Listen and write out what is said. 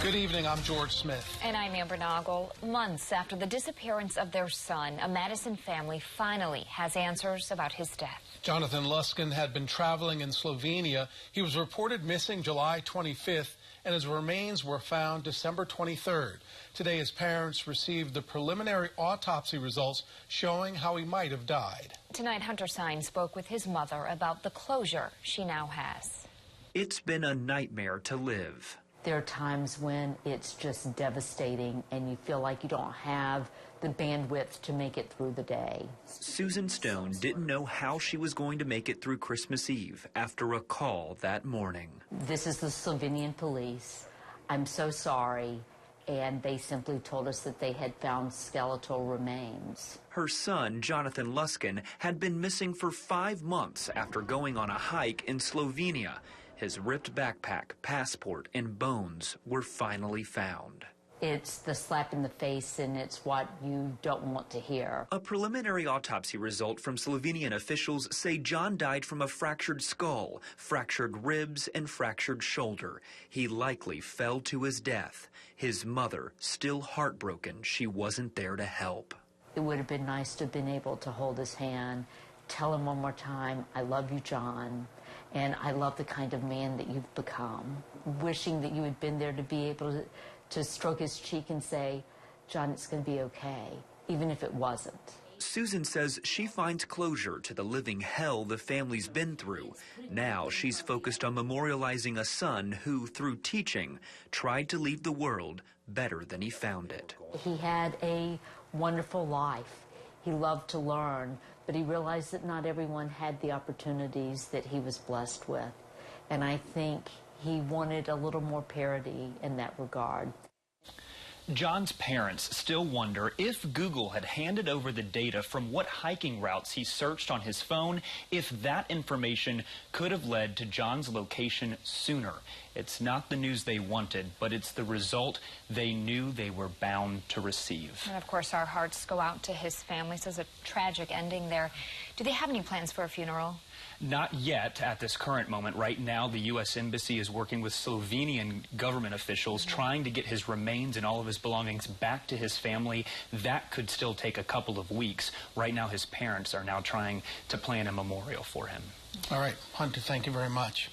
Good evening, I'm George Smith. And I'm Amber Noggle. Months after the disappearance of their son, a Madison family finally has answers about his death. Jonathan Luskin had been traveling in Slovenia. He was reported missing July 25th, and his remains were found December 23rd. Today, his parents received the preliminary autopsy results showing how he might have died. Tonight, Hunter Sine spoke with his mother about the closure she now has. It's been a nightmare to live. There are times when it's just devastating and you feel like you don't have the bandwidth to make it through the day. Susan Stone didn't know how she was going to make it through Christmas Eve after a call that morning. This is the Slovenian police. I'm so sorry. And they simply told us that they had found skeletal remains. Her son, Jonathan Luskin, had been missing for 5 months after going on a hike in Slovenia. His ripped backpack, passport, and bones were finally found. It's the slap in the face, and it's what you don't want to hear. A preliminary autopsy result from Slovenian officials say John died from a fractured skull, fractured ribs, and fractured shoulder. He likely fell to his death. His mother, still heartbroken she wasn't there to help. It would have been nice to have been able to hold his hand, tell him one more time, I love you, John, and I love the kind of man that you've become. Wishing that you had been there to be able to stroke his cheek and say, John, it's going to be okay, even if it wasn't. Susan says she finds closure to the living hell the family's been through. Now she's focused on memorializing a son who, through teaching, tried to leave the world better than he found it. He had a wonderful life. He loved to learn, but he realized that not everyone had the opportunities that he was blessed with. And I think he wanted a little more parity in that regard. John's parents still wonder if Google had handed over the data from what hiking routes he searched on his phone, if that information could have led to John's location sooner. It's not the news they wanted, but it's the result they knew they were bound to receive. And of course, our hearts go out to his family. So it's a tragic ending there. Do they have any plans for a funeral? Not yet at this current moment. Right now, the U.S. Embassy is working with Slovenian government officials trying to get his remains and all of his belongings back to his family. That could still take a couple of weeks. Right now, his parents are now trying to plan a memorial for him. All right, Hunter, thank you very much.